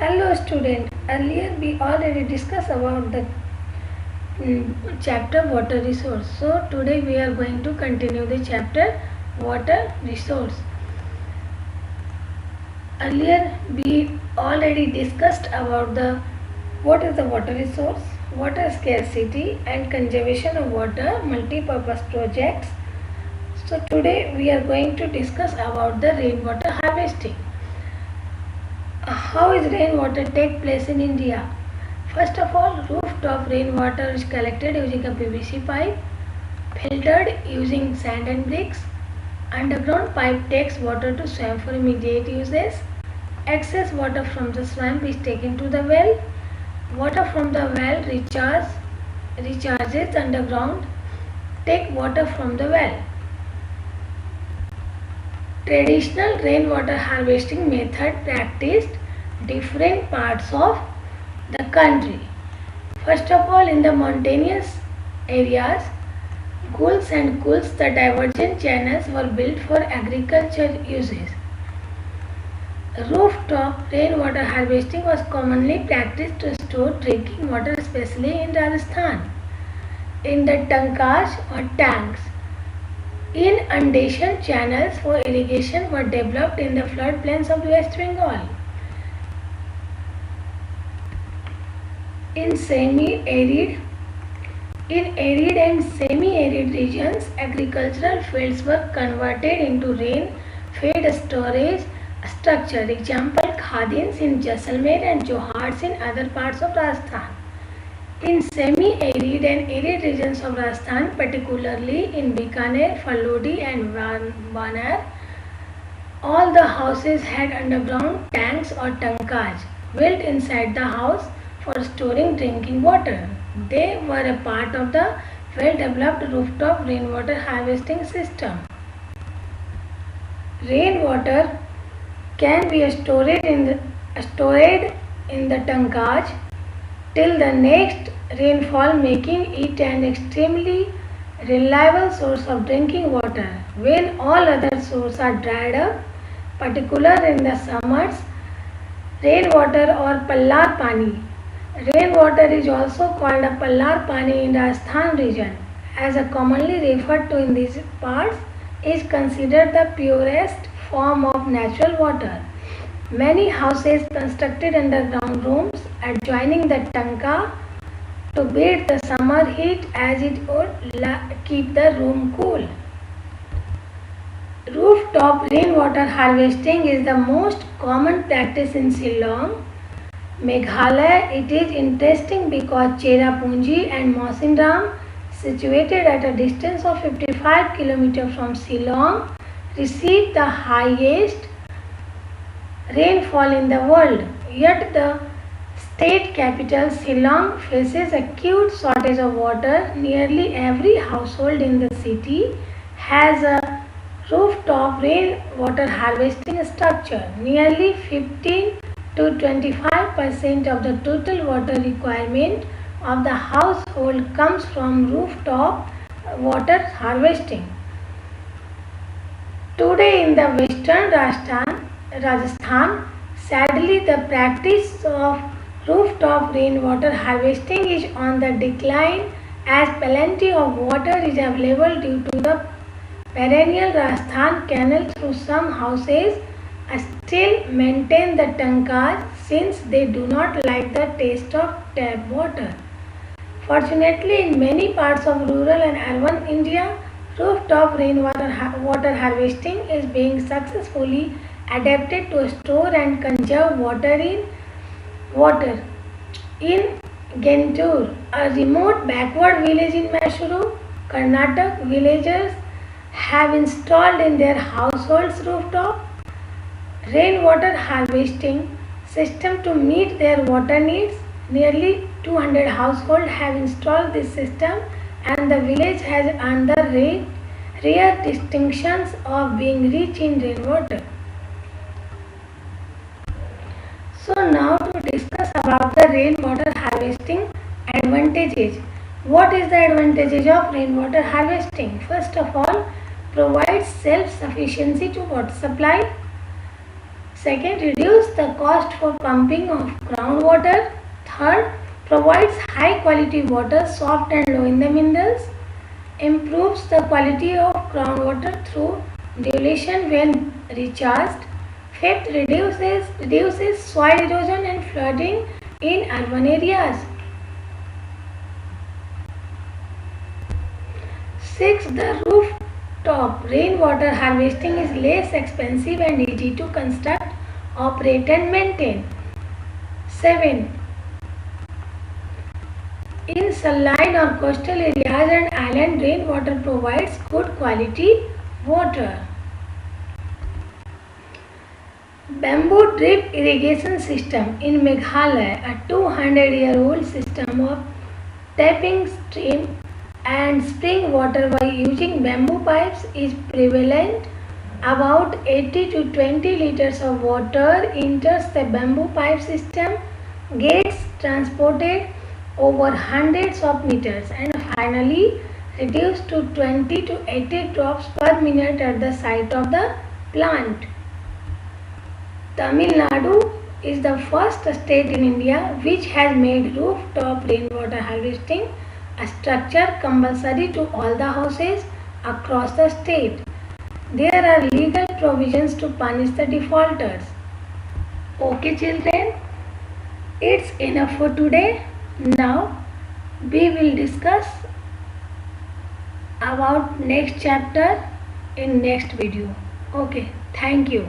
Hello student, earlier we already discussed about the chapter water resource. So today we are going to continue the chapter water resource. Earlier we already discussed about the what is the water resource, water scarcity and conservation of water, multi-purpose projects. So today we are going to discuss about the rainwater harvesting. How is rainwater take place in India? First of all, rooftop rainwater is collected using a PVC pipe, filtered using sand and bricks. Underground pipe takes water to swamp for immediate uses. Excess water from the swamp is taken to the well. Water from the well recharges underground. Take water from the well. Traditional rainwater harvesting method practiced different parts of the country. First of all, in the mountainous areas, gulls and kulls, the divergent channels were built for agriculture uses. Rooftop rainwater harvesting was commonly practiced to store drinking water, especially in Rajasthan, in the tankage or tanks. Inundation channels for irrigation were developed in the floodplains of West Bengal. In arid and semi-arid regions, agricultural fields were converted into rain-fed storage structure. Example, Khadins in Jaisalmer and Johars in other parts of Rajasthan. In semi-arid and arid regions of Rajasthan, particularly in Bikaner, Falodi and Banar, all the houses had underground tanks or tankage built inside the house for storing drinking water. They were a part of the well-developed rooftop rainwater harvesting system. Rainwater can be stored in the tankage till the next rainfall, making it an extremely reliable source of drinking water. When all other sources are dried up, particularly in the summers, rainwater or pallar pani. Rainwater is also called a pallar pani in Rajasthan region, as a commonly referred to in these parts, is considered the purest form of natural water. Many houses constructed underground rooms adjoining the tanka to beat the summer heat, as it would keep the room cool. Rooftop rainwater harvesting is the most common practice in Shillong, Meghalaya. It is interesting because Cherrapunji and Mawsynram, situated at a distance of 55 km from Shillong, receive the highest rainfall in the world. Yet the state capital Shillong faces acute shortage of water. Nearly every household in the city has a rooftop rainwater harvesting structure. Nearly 15 to 25% of the total water requirement of the household comes from rooftop water harvesting. Today in the western Rajasthan, sadly the practice of rooftop rainwater harvesting is on the decline, as plenty of water is available due to the perennial Rajasthan canal. Through some houses still maintain the tankage since they do not like the taste of tap water. Fortunately, in many parts of rural and urban India, rooftop rainwater water harvesting is being successfully adapted to store and conserve water. In Gentur, a remote backward village in Mysuru, Karnataka, villagers have installed in their households rooftop rainwater harvesting system to meet their water needs. Nearly 200 households have installed this system, and the village has earned the rare distinctions of being rich in rainwater. So now to discuss about the rainwater harvesting advantages. What is the advantages of rainwater harvesting? First of all, provides self-sufficiency to water supply. Second, reduce the cost for pumping of groundwater. Third, provides high quality water, soft and low in the minerals. Improves the quality of groundwater through dilution when recharged. Fifth, reduces soil erosion and flooding in urban areas. Sixth, the rooftop rainwater harvesting is less expensive and easy to construct, operate and maintain. 7. In saline or coastal areas and island, rainwater provides good quality water. Bamboo drip irrigation system in Meghalaya, a 200-year-old system of tapping stream and spring water by using bamboo pipes is prevalent. About 80 to 20 liters of water enters the bamboo pipe system, gets transported over hundreds of meters and finally reduced to 20 to 80 drops per minute at the site of the plant. Tamil Nadu is the first state in India which has made rooftop rainwater harvesting a structure compulsory to all the houses across the state. There are legal provisions to punish the defaulters. Okay children, it's enough for today. Now we will discuss about next chapter in next video. Okay, thank you.